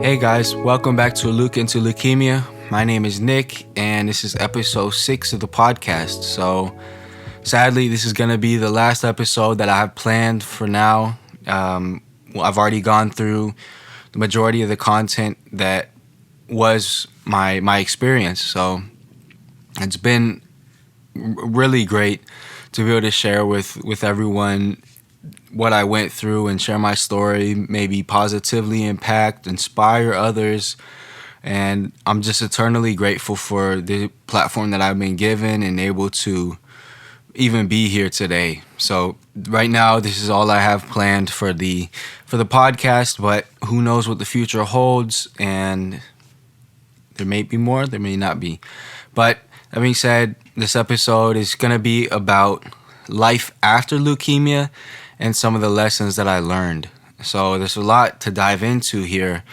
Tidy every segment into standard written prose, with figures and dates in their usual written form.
Hey guys, welcome back to Leuk into Leukemia. My name is Nick, and this is episode 6 of the podcast. So, sadly, this is going to be the last episode that I have planned for now. I've already gone through the majority of the content that was my experience. So, it's been really great to be able to share with everyone what I went through and share my story, maybe positively impact, inspire others. And I'm just eternally grateful for the platform that I've been given and able to even be here today. So right now, this is all I have planned for the podcast, but who knows what the future holds, and there may be more, there may not be. But that being said, this episode is going to be about life after leukemia and some of the lessons that I learned. So there's a lot to dive into here,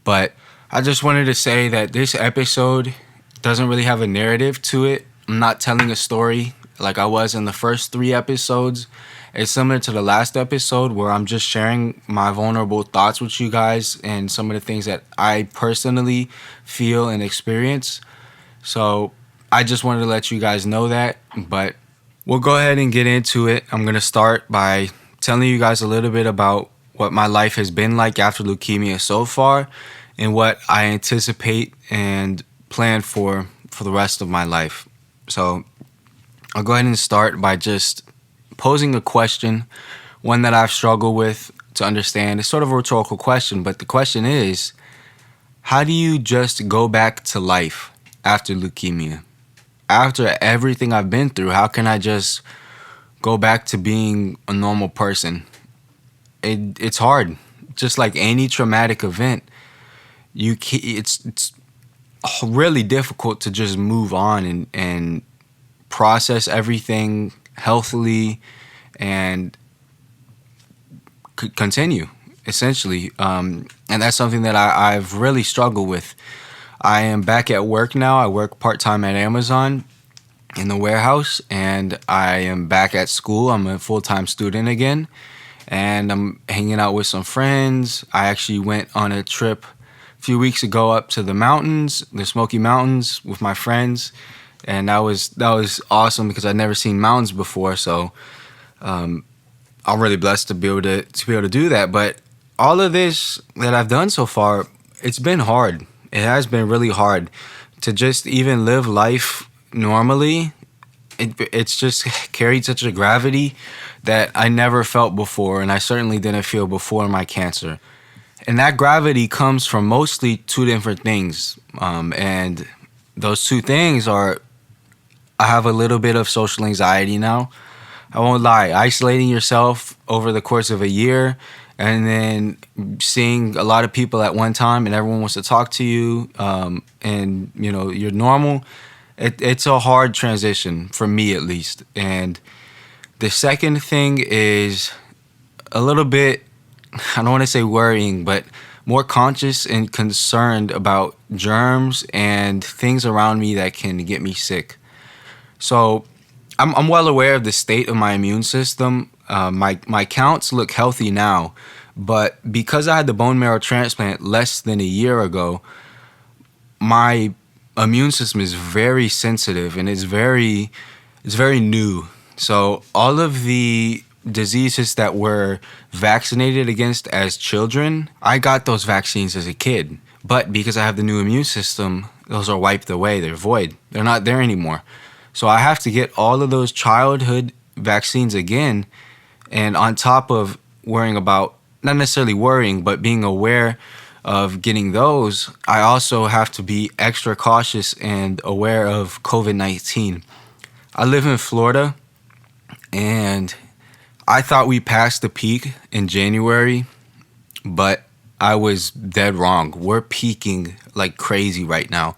but I just wanted to say that this episode doesn't really have a narrative to it. I'm not telling a story like I was in the first 3 episodes. It's similar to the last episode where I'm just sharing my vulnerable thoughts with you guys and some of the things that I personally feel and experience. So I just wanted to let you guys know that, but we'll go ahead and get into it. I'm going to start by telling you guys a little bit about what my life has been like after leukemia so far and what I anticipate and plan for the rest of my life. So I'll go ahead and start by just posing a question, one that I've struggled with to understand. It's sort of a rhetorical question, but the question is, how do you just go back to life after leukemia? After everything I've been through, how can I just go back to being a normal person? It's hard. Just like any traumatic event, it's really difficult to just move on and process everything healthily and continue, essentially. And that's something that I've really struggled with. I am back at work now. I work part-time at Amazon in the warehouse, and I am back at school. I'm a full-time student again, and I'm hanging out with some friends. I actually went on a trip a few weeks ago up to the mountains, the Smoky Mountains, with my friends, and that was awesome because I'd never seen mountains before. So I'm really blessed to be able to do that. But all of this that I've done so far, it's been hard. It has been really hard to just even live life normally. It's just carried such a gravity that I never felt before, and I certainly didn't feel before my cancer. And that gravity comes from mostly 2 different things. And those 2 things are, I have a little bit of social anxiety now. I won't lie. Isolating yourself over the course of a year and then seeing a lot of people at one time and everyone wants to talk to you, and you're normal. It's a hard transition for me, at least. And the second thing is a little bit, I don't want to say worrying, but more conscious and concerned about germs and things around me that can get me sick. So I'm well aware of the state of my immune system. My counts look healthy now, but because I had the bone marrow transplant less than a year ago, my immune system is very sensitive and it's very new. So all of the diseases that were vaccinated against as children, I got those vaccines as a kid. But because I have the new immune system, those are wiped away. They're void. They're not there anymore. So I have to get all of those childhood vaccines again. And on top of worrying about, not necessarily worrying, but being aware of getting those, I also have to be extra cautious and aware of COVID-19. I live in Florida, and I thought we passed the peak in January, but I was dead wrong. We're peaking like crazy right now.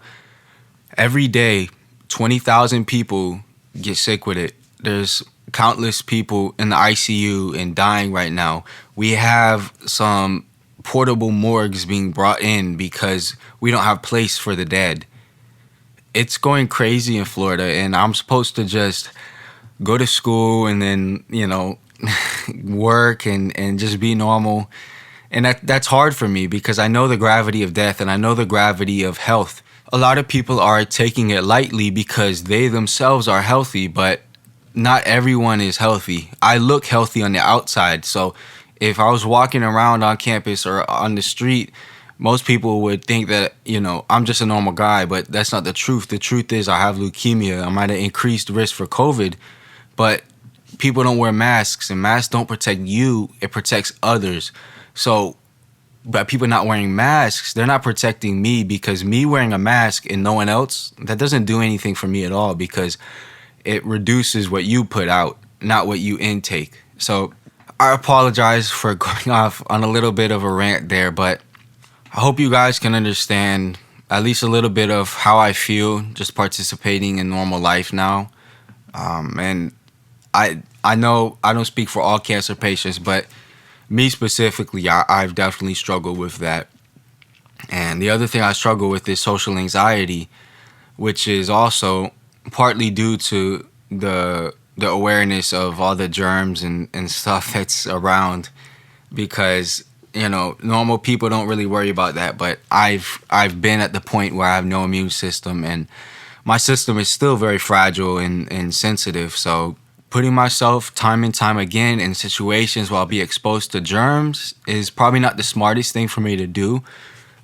Every day, 20,000 people get sick with it. There's countless people in the ICU and dying right now. We have some portable morgues being brought in because we don't have place for the dead. It's going crazy in Florida, and I'm supposed to just go to school and then, work and just be normal. And that's hard for me because I know the gravity of death and I know the gravity of health. A lot of people are taking it lightly because they themselves are healthy, but not everyone is healthy. I look healthy on the outside. So if I was walking around on campus or on the street, most people would think that, I'm just a normal guy, but that's not the truth. The truth is I have leukemia. I'm at an increased risk for COVID, but people don't wear masks, and masks don't protect you. It protects others. So by people not wearing masks, they're not protecting me, because me wearing a mask and no one else, that doesn't do anything for me at all, because it reduces what you put out, not what you intake. So I apologize for going off on a little bit of a rant there, but I hope you guys can understand at least a little bit of how I feel just participating in normal life now. And I know I don't speak for all cancer patients, but me specifically, I've definitely struggled with that. And the other thing I struggle with is social anxiety, which is also partly due to the awareness of all the germs and stuff that's around, because normal people don't really worry about that, but I've been at the point where I have no immune system, and my system is still very fragile and sensitive. So putting myself time and time again in situations where I'll be exposed to germs is probably not the smartest thing for me to do.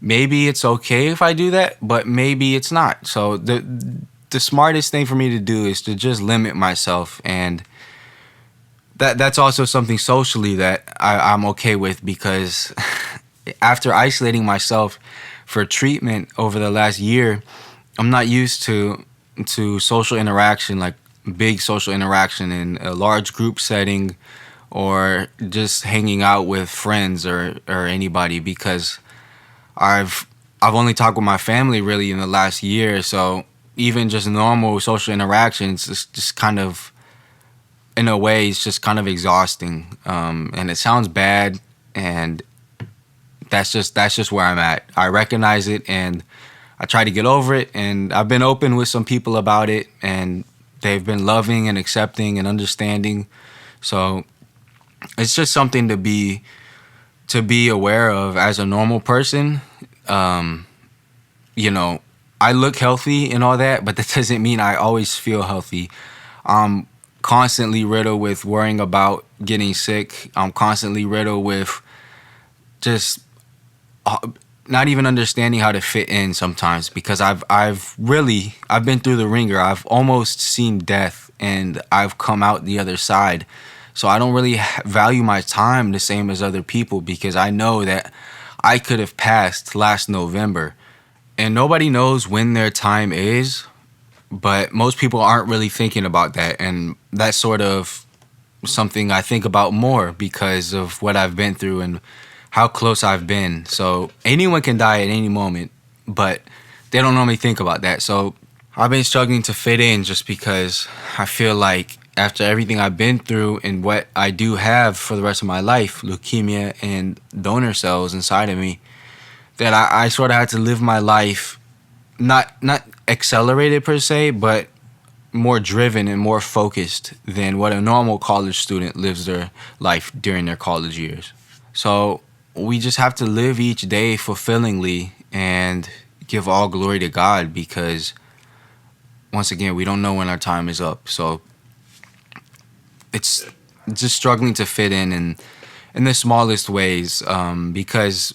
Maybe it's okay if I do that, but maybe it's not. So the smartest thing for me to do is to just limit myself, and that's also something socially that I'm okay with, because after isolating myself for treatment over the last year, I'm not used to social interaction, like big social interaction in a large group setting, or just hanging out with friends or anybody, because I've only talked with my family really in the last year. So even just normal social interactions is just kind of, in a way, it's just kind of exhausting. And it sounds bad, and that's just where I'm at. I recognize it, and I try to get over it, and I've been open with some people about it, and they've been loving and accepting and understanding. So it's just something to be aware of as a normal person. I look healthy and all that, but that doesn't mean I always feel healthy. I'm constantly riddled with worrying about getting sick. I'm constantly riddled with just not even understanding how to fit in sometimes, because I've been through the ringer. I've almost seen death, and I've come out the other side. So I don't really value my time the same as other people, because I know that I could have passed last November, and nobody knows when their time is. But most people aren't really thinking about that, and that's sort of something I think about more because of what I've been through and how close I've been. So anyone can die at any moment, but they don't normally think about that. So I've been struggling to fit in, just because I feel like after everything I've been through and what I do have for the rest of my life, leukemia and donor cells inside of me, that I sort of had to live my life not accelerated per se, but more driven and more focused than what a normal college student lives their life during their college years. So we just have to live each day fulfillingly and give all glory to God, because once again, we don't know when our time is up. So it's just struggling to fit in the smallest ways, because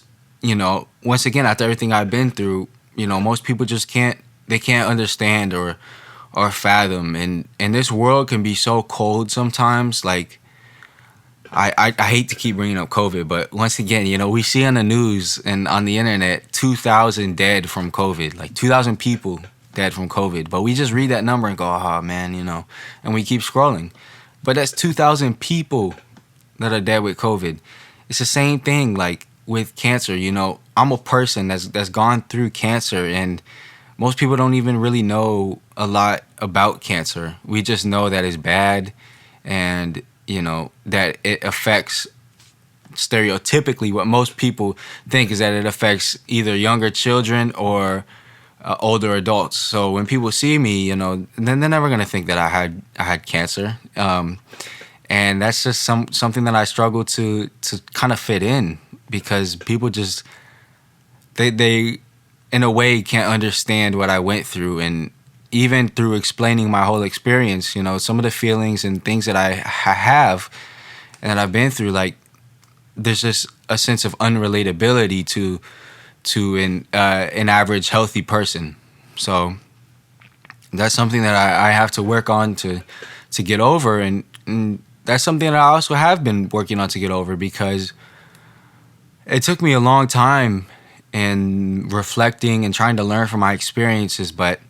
once again, after everything I've been through, most people just can't understand or fathom, and this world can be so cold sometimes. Like I hate to keep bringing up COVID, but once again, we see on the news and on the internet 2,000 dead from COVID, like 2,000 people dead from COVID. But we just read that number and go, oh man, and we keep scrolling. But that's 2,000 people that are dead with COVID. It's the same thing like with cancer. I'm a person that's gone through cancer, and most people don't even really know a lot about cancer. We just know that it's bad, and that it affects, stereotypically, what most people think is that it affects either younger children or older adults. So when people see me, then they're never gonna think that I had cancer, and that's just something that I struggle to kind of fit in because people just they in a way can't understand what I went through. And even through explaining my whole experience, you know, some of the feelings and things that I have and that I've been through, like there's just a sense of unrelatability to an average healthy person. So that's something that I have to work on to get over, and that's something that I also have been working on to get over, because it took me a long time in reflecting and trying to learn from my experiences. But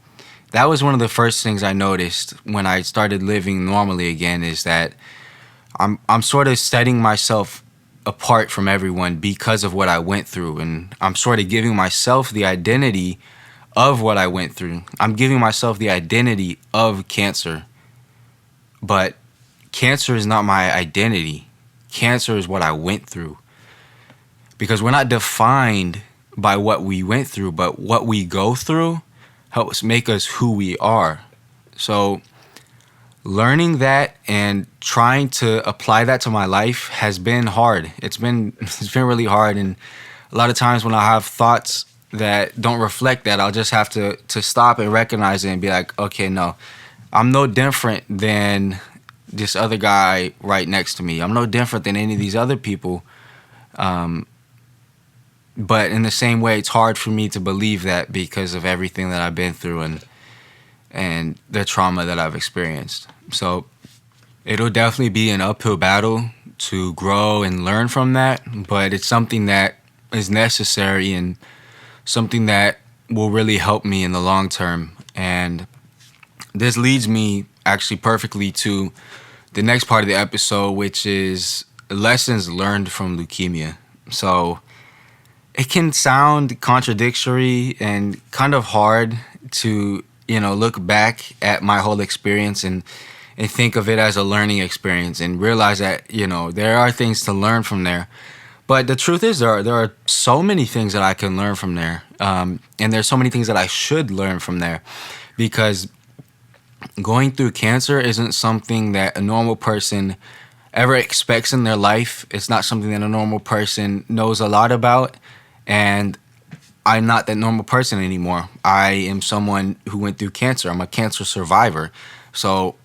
that was one of the first things I noticed when I started living normally again, is that I'm sort of setting myself apart from everyone because of what I went through, and I'm sort of giving myself the identity of what I went through. I'm giving myself the identity of cancer, but cancer is not my identity. Cancer is what I went through, because we're not defined by what we went through, but what we go through helps make us who we are. So learning that and trying to apply that to my life has been hard. It's been really hard, and a lot of times when I have thoughts that don't reflect that, I'll just have to stop and recognize it and be like, okay, no, I'm no different than this other guy right next to me. I'm no different than any of these other people. But in the same way, it's hard for me to believe that because of everything that I've been through and the trauma that I've experienced. So it'll definitely be an uphill battle to grow and learn from that, but it's something that is necessary and something that will really help me in the long term. And this leads me actually perfectly to the next part of the episode, which is lessons learned from leukemia. So it can sound contradictory and kind of hard to, look back at my whole experience and think of it as a learning experience and realize that, there are things to learn from there. But the truth is there are so many things that I can learn from there. And there's so many things that I should learn from there, because going through cancer isn't something that a normal person ever expects in their life. It's not something that a normal person knows a lot about. And I'm not that normal person anymore. I am someone who went through cancer. I'm a cancer survivor. So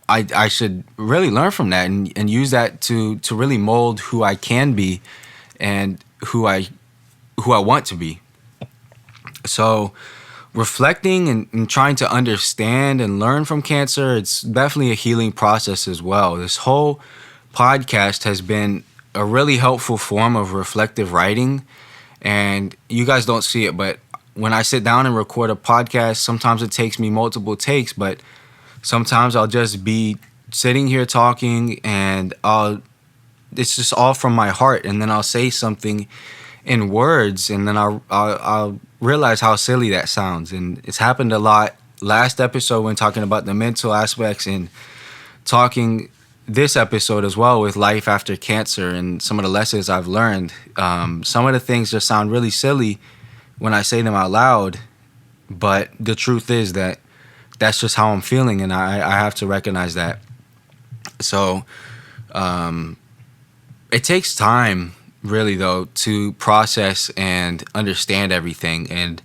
I should really learn from that and use that to really mold who I can be and who I want to be. So reflecting and trying to understand and learn from cancer, it's definitely a healing process as well. This whole podcast has been a really helpful form of reflective writing. And you guys don't see it, but when I sit down and record a podcast, sometimes it takes me multiple takes, but sometimes I'll just be sitting here talking and it's just all from my heart. And then I'll say something in words, and then I'll realize how silly that sounds. And it's happened a lot last episode when talking about the mental aspects, and talking this episode as well with life after cancer and some of the lessons I've learned. Some of the things just sound really silly when I say them out loud, but the truth is that that's just how I'm feeling, and I have to recognize that. So it takes time, really, though, to process and understand everything. And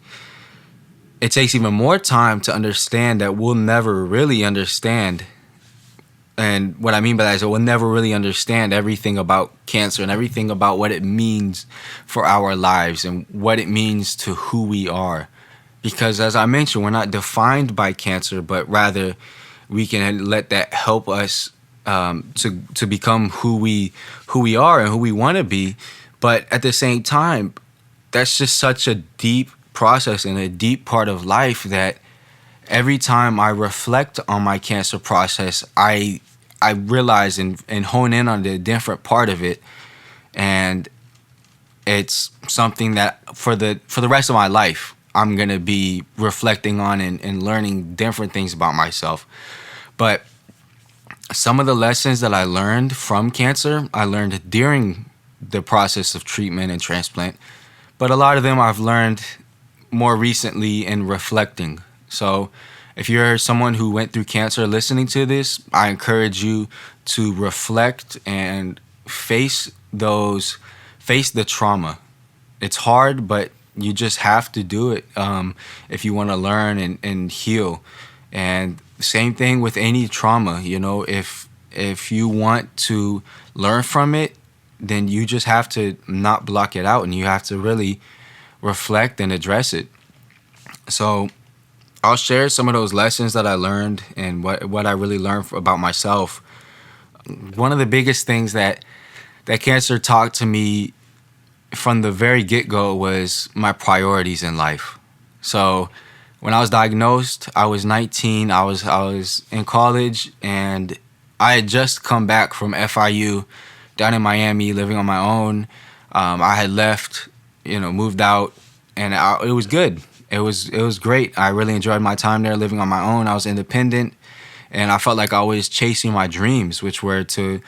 it takes even more time to understand that we'll never really understand. And what I mean by that is that we'll never really understand everything about cancer and everything about what it means for our lives and what it means to who we are. Because as I mentioned, we're not defined by cancer, but rather we can let that help us to become who we are and who we want to be. But at the same time, that's just such a deep process and a deep part of life that every time I reflect on my cancer process, I realize and hone in on the different part of it, and it's something that for the rest of my life I'm gonna be reflecting on and learning different things about myself. But some of the lessons that I learned from cancer, I learned during the process of treatment and transplant, but a lot of them I've learned more recently in reflecting. So if you're someone who went through cancer listening to this, I encourage you to reflect and face those face the trauma. It's hard, but you just have to do it if you want to learn and heal. And same thing with any trauma. If you want to learn from it, then you just have to not block it out, and you have to really reflect and address it. So I'll share some of those lessons that I learned and what I really learned about myself. One of the biggest things that cancer taught to me from the very get-go was my priorities in life. So when I was diagnosed, I was 19. I was in college, and I had just come back from FIU down in Miami, living on my own. I had left, moved out, and it was good. It was great. I really enjoyed my time there, living on my own. I was independent, and I felt like I was chasing my dreams, which were to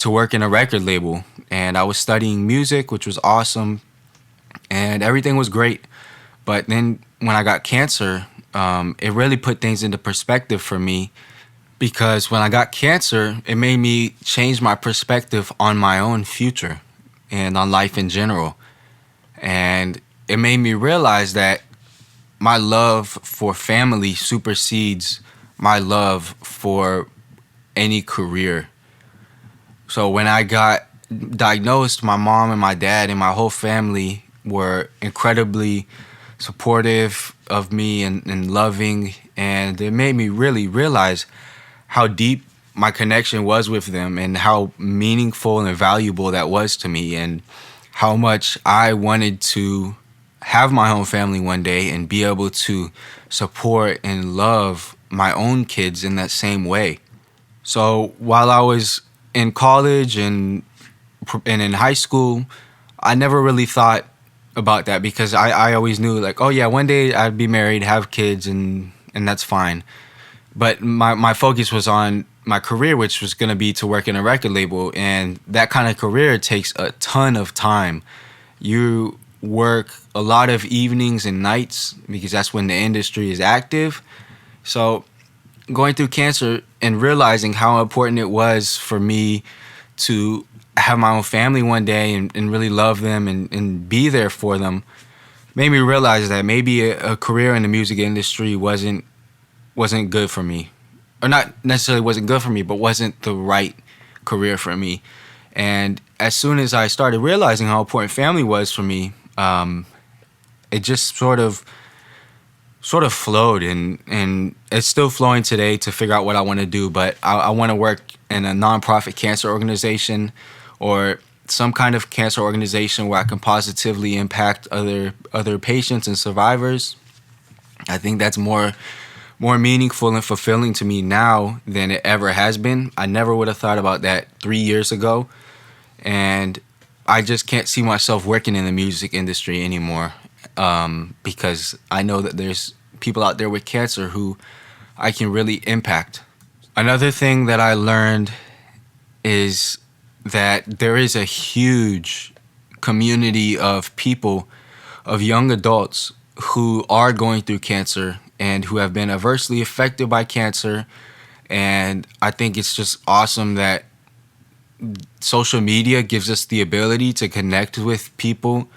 work in a record label. And I was studying music, which was awesome, and everything was great. But then when I got cancer, it really put things into perspective for me, because when I got cancer, it made me change my perspective on my own future and on life in general. And it made me realize that my love for family supersedes my love for any career. So when I got diagnosed, my mom and my dad and my whole family were incredibly supportive of me and loving, and it made me really realize how deep my connection was with them and how meaningful and valuable that was to me, and how much I wanted to have my own family one day and be able to support and love my own kids in that same way. So while I was in college and in high school, I never really thought about that, because I always knew, like, oh yeah, one day I'd be married, have kids, and that's fine. But my focus was on my career, which was going to be to work in a record label. And that kind of career takes a ton of time. You work a lot of evenings and nights, because that's when the industry is active. So going through cancer and realizing how important it was for me to have my own family one day and really love them and be there for them made me realize that maybe a career in the music industry wasn't good for me. Or not necessarily wasn't good for me, but wasn't the right career for me. And as soon as I started realizing how important family was for me, it just sort of flowed, and it's still flowing today to figure out what I want to do. But I want to work in a nonprofit cancer organization, or some kind of cancer organization where I can positively impact other patients and survivors. I think that's more meaningful and fulfilling to me now than it ever has been. I never would have thought about that 3 years ago, and I just can't see myself working in the music industry anymore, because I know that there's people out there with cancer who I can really impact. Another thing that I learned is that there is a huge community of people, of young adults who are going through cancer and who have been adversely affected by cancer. And I think it's just awesome that social media gives us the ability to connect with people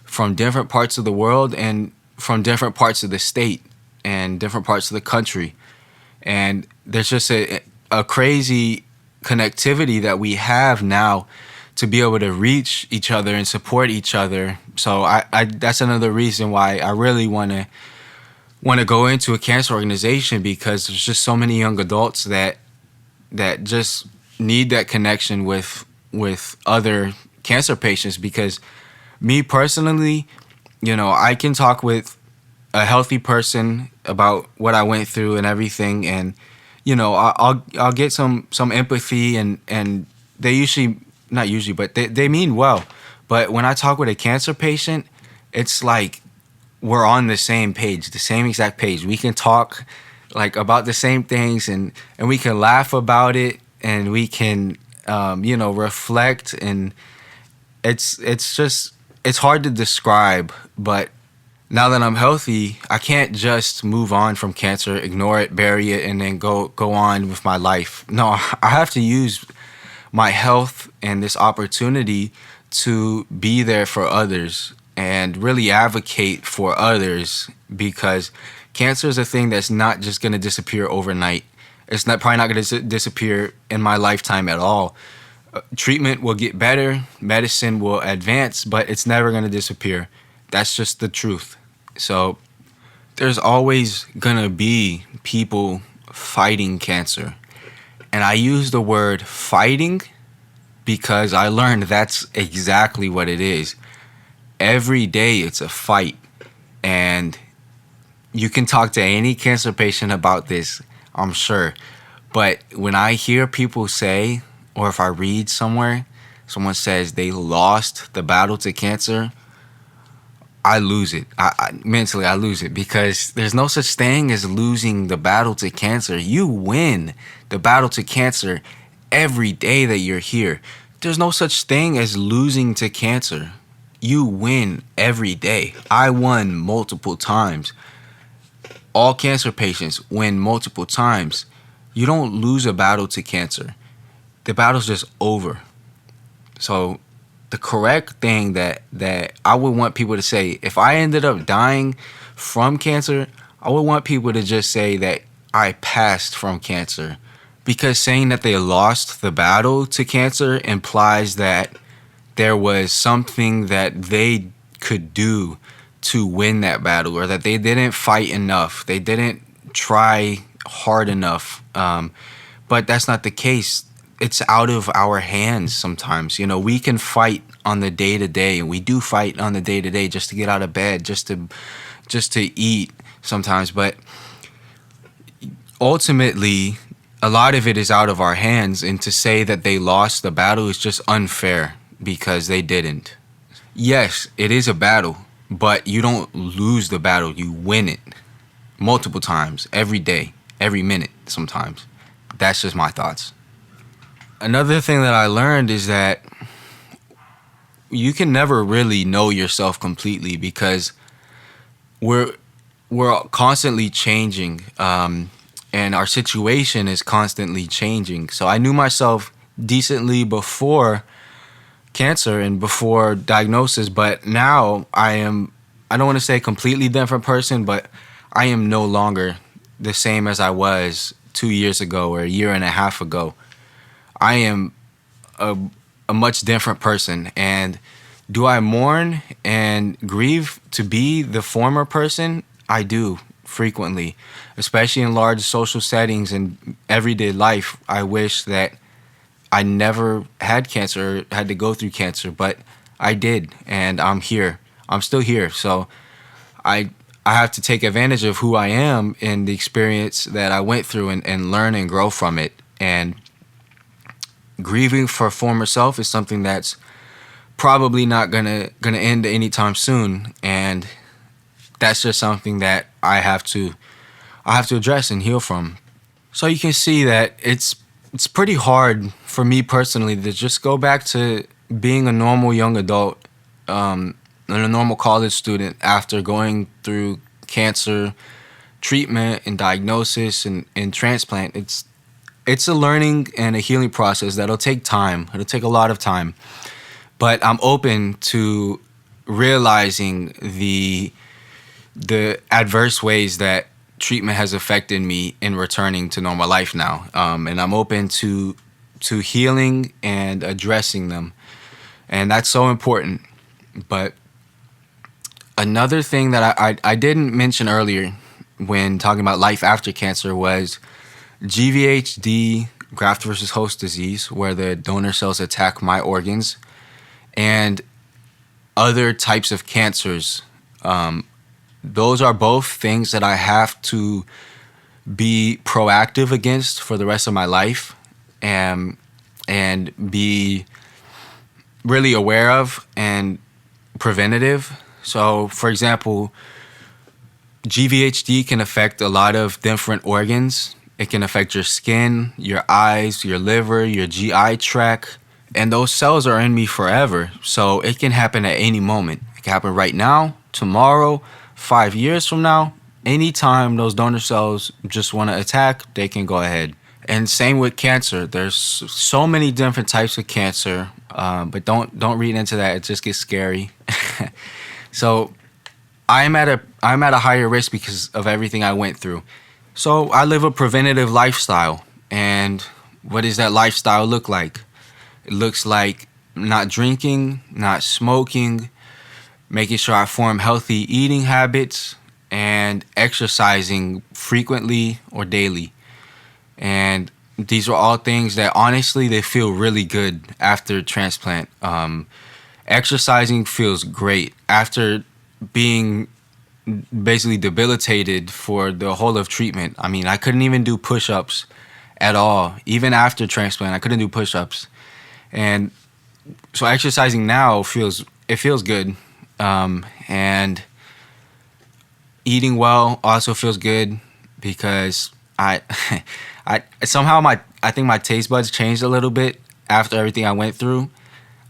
from different parts of the world and from different parts of the state and different parts of the country. And there's just a crazy connectivity that we have now to be able to reach each other and support each other. So I that's another reason why I really want to go into a cancer organization, because there's just so many young adults that just need that connection with other cancer patients. Because me personally, I can talk with a healthy person about what I went through and everything, and I'll get some empathy, and they usually, not usually, but they mean well. But when I talk with a cancer patient, it's like we're on the same page, the same exact page. We can talk like about the same things, and we can laugh about it, and we can reflect, and it's hard to describe. But now that I'm healthy, I can't just move on from cancer, ignore it, bury it, and then go on with my life. No, I have to use my health and this opportunity to be there for others and really advocate for others, because cancer is a thing that's not just going to disappear overnight. It's not probably not going to disappear in my lifetime at all. Treatment will get better, medicine will advance, but it's never going to disappear. That's just the truth. So there's always going to be people fighting cancer. And I use the word fighting because I learned that's exactly what it is. Every day it's a fight. And you can talk to any cancer patient about this, I'm sure. But when I hear people say, or if I read somewhere, someone says they lost the battle to cancer, I lose it. Mentally, I lose it, because there's no such thing as losing the battle to cancer. You win the battle to cancer every day that you're here. There's no such thing as losing to cancer. You win every day. I won multiple times. All cancer patients win multiple times. You don't lose a battle to cancer. The battle's just over. So the correct thing that I would want people to say, if I ended up dying from cancer, I would want people to just say that I passed from cancer. Because saying that they lost the battle to cancer implies that there was something that they could do to win that battle, or that they didn't fight enough. They didn't try hard enough. But that's not the case. It's out of our hands sometimes. We can fight on the day-to-day, and we do fight on the day-to-day just to get out of bed, just to eat sometimes. But ultimately, a lot of it is out of our hands, and to say that they lost the battle is just unfair, because they didn't. Yes, it is a battle, but you don't lose the battle. You win it multiple times, every day, every minute sometimes. That's just my thoughts. Another thing that I learned is that you can never really know yourself completely, because we're constantly changing, and our situation is constantly changing. So I knew myself decently before cancer and before diagnosis, but now I don't want to say a completely different person, but I am no longer the same as I was 2 years ago or a year and a half ago. I am a much different person. And do I mourn and grieve to be the former person? I do, frequently, especially in large social settings and everyday life. I wish that I never had cancer, had to go through cancer, but I did, and I'm here. I'm still here. So I have to take advantage of who I am and the experience that I went through, and learn and grow from it. And grieving for former self is something that's probably not gonna end anytime soon, and that's just something that I have to address and heal from. So you can see that it's pretty hard for me personally to just go back to being a normal young adult, and a normal college student after going through cancer treatment and diagnosis and transplant. It's a learning and a healing process that'll take time. It'll take a lot of time. But I'm open to realizing the adverse ways that treatment has affected me in returning to normal life now. And I'm open to healing and addressing them. And that's so important. But another thing that I didn't mention earlier when talking about life after cancer was GVHD, graft versus host disease, where the donor cells attack my organs, and other types of cancers. Those are both things that I have to be proactive against for the rest of my life, and be really aware of and preventative. So, for example, GVHD can affect a lot of different organs. It can affect your skin, your eyes, your liver, your GI tract. And those cells are in me forever. So it can happen at any moment. It can happen right now, tomorrow, 5 years from now. Anytime those donor cells just want to attack, they can go ahead. And same with cancer. There's so many different types of cancer, but don't read into that. It just gets scary. So I'm at a higher risk because of everything I went through. So I live a preventative lifestyle. And what does that lifestyle look like? It looks like not drinking, not smoking, making sure I form healthy eating habits, and exercising frequently or daily. And these are all things that honestly they feel really good after transplant. Exercising feels great after being basically debilitated for the whole of treatment. I mean, I couldn't even do push-ups at all. Even after transplant, I couldn't do push-ups. And so exercising now feels good. And eating well also feels good because I I somehow I think my taste buds changed a little bit after everything I went through.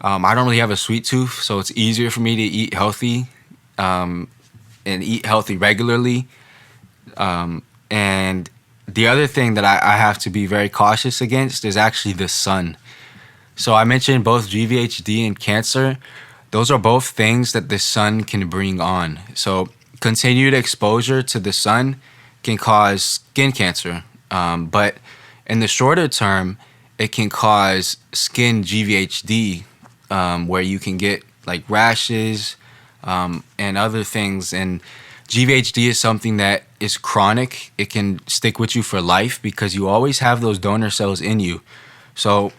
I don't really have a sweet tooth, so it's easier for me to eat healthy, and eat healthy regularly. And the other thing that I have to be very cautious against is actually the sun. So I mentioned both GVHD and cancer. Those are both things that the sun can bring on. So continued exposure to the sun can cause skin cancer. But in the shorter term, it can cause skin GVHD, where you can get like rashes, and other things. And GVHD is something that is chronic. It can stick with you for life because you always have those donor cells in you. So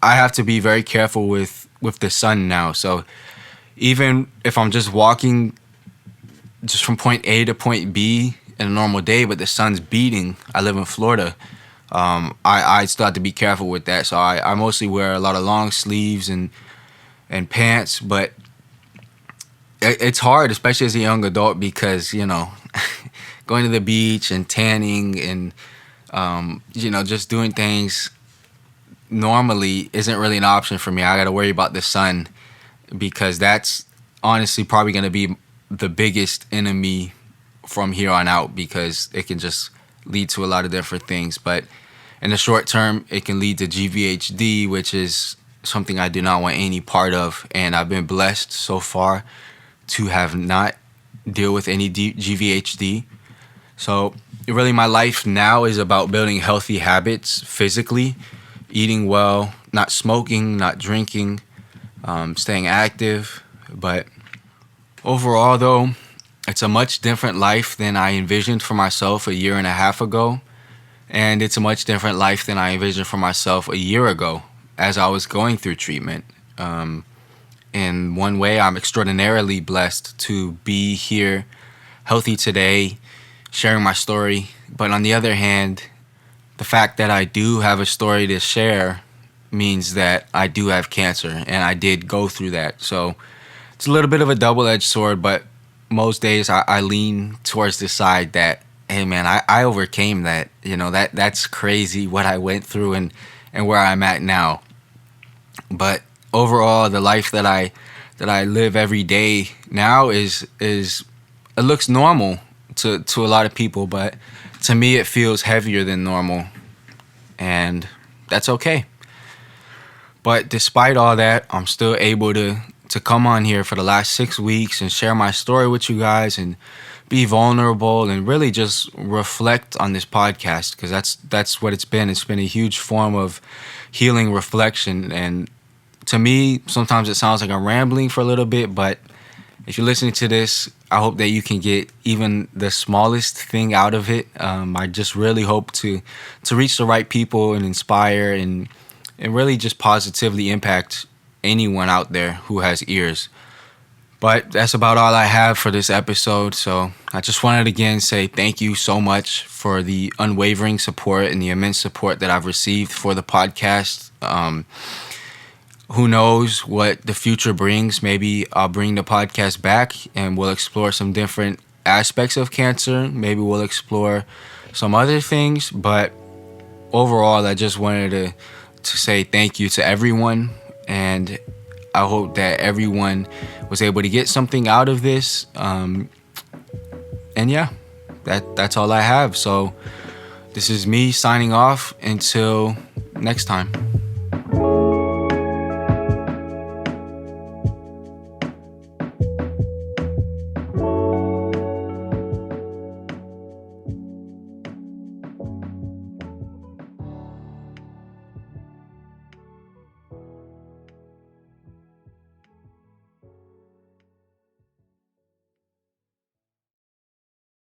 I have to be very careful with the sun now. So even if I'm just walking just from point A to point B in a normal day, but the sun's beating, I live in Florida, I still have to be careful with that. So I mostly wear a lot of long sleeves and pants, but it's hard, especially as a young adult, because, going to the beach and tanning and, just doing things normally isn't really an option for me. I got to worry about the sun because that's honestly probably going to be the biggest enemy from here on out, because it can just lead to a lot of different things. But in the short term, it can lead to GVHD, which is something I do not want any part of. And I've been blessed so far to have not deal with any GVHD. So really my life now is about building healthy habits physically, eating well, not smoking, not drinking, staying active. But overall, though, it's a much different life than I envisioned for myself a year and a half ago. And it's a much different life than I envisioned for myself a year ago as I was going through treatment. In one way, I'm extraordinarily blessed to be here, healthy today, sharing my story. But on the other hand, the fact that I do have a story to share means that I do have cancer, and I did go through that. So it's a little bit of a double-edged sword, but most days I lean towards the side that, hey man, I overcame that. That's crazy what I went through and where I'm at now. But overall, the life that I live every day now is it looks normal to a lot of people, but to me it feels heavier than normal, and that's okay. But despite all that, I'm still able to come on here for the last 6 weeks and share my story with you guys and be vulnerable and really just reflect on this podcast, because that's what it's been. It's been a huge form of healing reflection. And to me, sometimes it sounds like I'm rambling for a little bit, but if you're listening to this, I hope that you can get even the smallest thing out of it. I just really hope to reach the right people and inspire and really just positively impact anyone out there who has ears. But that's about all I have for this episode. So I just wanted to again say thank you so much for the unwavering support and the immense support that I've received for the podcast. Who knows what the future brings? Maybe I'll bring the podcast back and we'll explore some different aspects of cancer. Maybe we'll explore some other things. But overall, I just wanted to say thank you to everyone. And I hope that everyone was able to get something out of this. And yeah, that's all I have. So This is me signing off until next time.